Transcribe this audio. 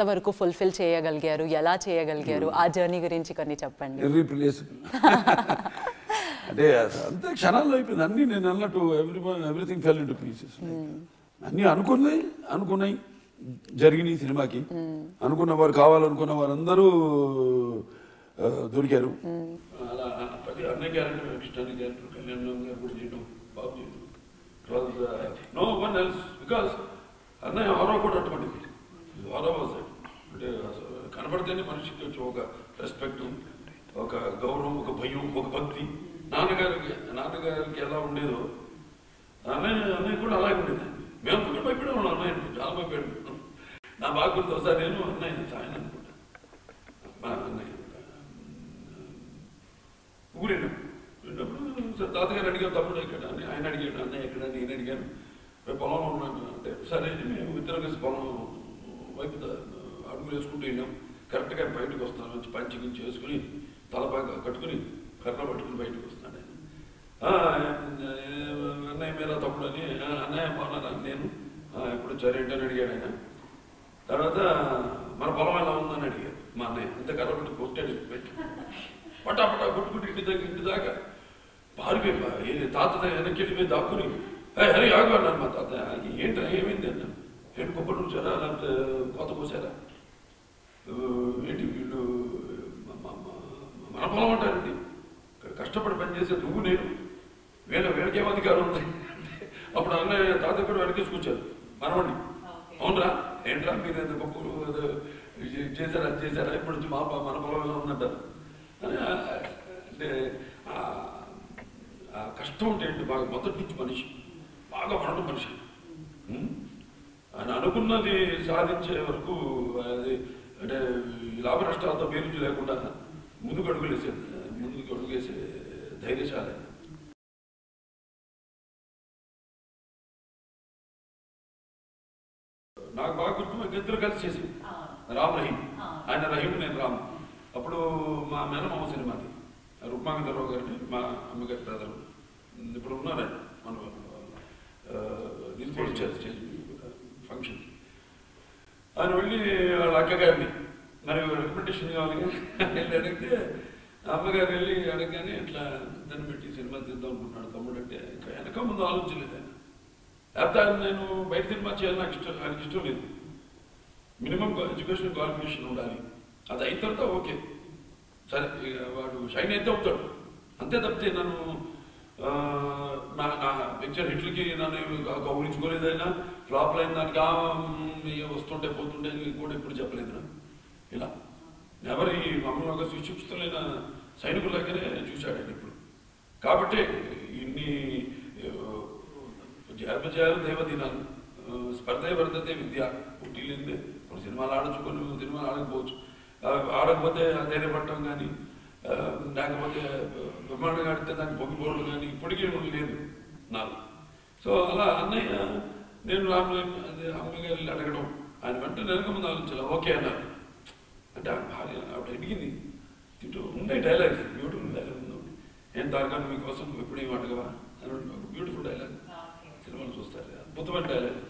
ఎంతవరకు ఫుల్ఫిల్ చేయగలిగారు, ఎలా చేయగలిగారు, ఆ జర్నీ గురించి కొన్ని చెప్పండి. అంటే అంతే క్షణాల్లో అయిపోయింది అన్నీ. నేను అన్నట్టు ఎవ్రీథింగ్ ఫెల్ ఇంటూ పీసెస్. అన్నీ అనుకున్నాయి జరిగినాయి. సినిమాకి అనుకున్న వారు, కావాలనుకున్న వారందరూ దొరికారు. అలా ప్రతి అన్నయ్య క్యారెక్టర్, కృష్ణాని క్యారెక్టర్, కళ్యాణ్ గారు కూడా చేయడం బాబు చేయడం. నో వన్ ఎల్స్ బికాస్ అన్నయ్య హారో కూడా అటువంటిది. హారో వాజ్ అంటే కనబడితేనే మనిషికి వచ్చి ఒక రెస్పెక్ట్, ఒక గౌరవం, ఒక భయం, ఒక భక్తి. నాన్నగారికి ఎలా ఉండేదో అన్నయ్య కూడా అలాగే ఉండేది. మేము కూడా భయపడే ఉన్నాం. అన్నయ్య చాలా భయపడి నా బాగా గుర్తు ఒకసారి నేను అన్నయ్య సాయన అనుకుంటా మా అన్నయ్య ఊరినప్పుడు తాతగారు అడిగాను, తమ్ముడు ఎక్కడ అని ఆయన అడిగాడు, అన్నయ్య ఎక్కడ నేను అడిగాను. పొలంలో ఉన్నాను అంటే సరే మేము ఇద్దరు కలిసి పొలం వైపు అడుగులు వేసుకుంటూ వెళ్ళాం. కరెక్ట్గా బయటకు వస్తాను, మంచి పంచి చేసుకుని తలపాగా కట్టుకుని కర్ర పట్టుకుని బయటకు వస్తాను. అన్నయ్య మీరా తమ్ముడు అని, అన్నయ్య బాగున్నారా నేను ఎప్పుడు చరేంటని అడిగాడు ఆయన. తర్వాత మన పొలం ఎలా ఉందని అడిగారు మా అన్నయ్య. అంత కర్ర పెట్టి కొట్టాడు, పెట్టి పటాపటా కొట్టుకుంటూ ఇంటి దాకా పారిపోయి తాత వెనక్కి వెళ్ళిపోయి దాక్కుని హరి ఆగు అన్నాను. మా తాత ఏంట్రా ఏమైంది అన్నాను. ఏంటి కుప్పటి నుంచారా లేకపోతే కోత పోసారా, ఏంటి వీళ్ళు మన పొలం అంటారండి, కష్టపడి పనిచేసే నువ్వు నేను వీళ్ళకేం అధికారం ఉంది. అప్పుడు అన్నయ్య తాత కూడా వెనకేసుకొచ్చారు మనవండి. అవునరా ఏంట్రా మీరు ఎంత గొప్ప చేశారా అది చేశారా, ఇప్పుడు వచ్చి మన పొలం ఎలా ఉందంటారు అని. అంటే కష్టం అంటే ఏంటి, బాగా మొదటి నుంచి మనిషి బాగా పడడం మనిషి. ఆయన అనుకున్నది సాధించే వరకు అది అంటే లాభ నష్టాలతో బేరుజు లేకుండా ముందుకు అడుగులేసే ధైర్యశాలి. నాకు బాగా గుర్తు, మాకు ఇద్దరు కలిసి చేసి రామ్ రహీం, ఆయన రహీం నేను రామ్. అప్పుడు మా మేనమామ సినిమాది రుక్మాంగరావు గారిని మా అమ్మగారి బ్రదరు ఇప్పుడు ఉన్నారు ఆయన మన దీనికి వచ్చారు స్టేజ్ ఫంక్షన్. ఆయన వెళ్ళి వాళ్ళ అక్కగారిని మరి రికమెండేషన్ కావాలి వెళ్ళి అడిగితే అమ్మగారు వెళ్ళి అడగగానే ఇట్లా దాన్ని పెట్టి సినిమా తీద్దాం అనుకుంటున్నాడు తమ్ముడు అంటే ఇంకా వెనక ముందు ఆలోచించలేదు ఆయన. లేకపోతే ఆయన నేను బయట సినిమా చేయాలి ఆయనకి ఇష్టం లేదు. మినిమం ఎడ్యుకేషన్ క్వాలిఫికేషన్ ఉండాలి, అది అయిన తర్వాత ఓకే సరే వాడు షైన్ అయితే అవుతాడు అంతే. తప్పితే నన్ను నా పిక్చర్ హిట్లకి నన్ను గౌరవించుకోలేదైనా ఫ్లాప్ అయిన దానికి వస్తుంటే పోతుంటే కూడా ఇప్పుడు చెప్పలేదు నాకు. ఇలా ఎవరి మమ్మల్ని ఒక సుశిక్షితులైన సైనికుల దగ్గరే చూశాడు ఆయన ఇప్పుడు. కాబట్టి ఇన్ని జయపజయాలు దేవదినాలు స్పర్ధే వర్ధతే విద్య పోటీలేందే. కొన్ని సినిమాలు ఆడచ్చు, కొన్ని సినిమాలు ఆడకపోవచ్చు. ఆడకపోతే ధైర్యపడటం కానీ లేకపోతే బ్రహ్మాండంగా ఆడితే దాన్ని పొంగిపోవడం కానీ ఇప్పటికీ లేదు నాకు. సో అలా అన్నయ్య నేను అదే అమ్మగారు వెళ్ళి అడగడం, ఆయన వెంటనే వెనక ముందు ఆలోచించాలి ఓకే అన్నారు. అంటే భార్య ఆవిడ అడిగింది తింటూ ఉండే డైలాగ్స్, బ్యూటిఫుల్ డైలాగ్ ఉందండి. ఏం తారకాను మీకోసం ఎప్పుడు ఏమి అడగవా అని బ్యూటిఫుల్ డైలాగ్ సినిమాలు చూస్తారు, అద్భుతమైన డైలాగ్.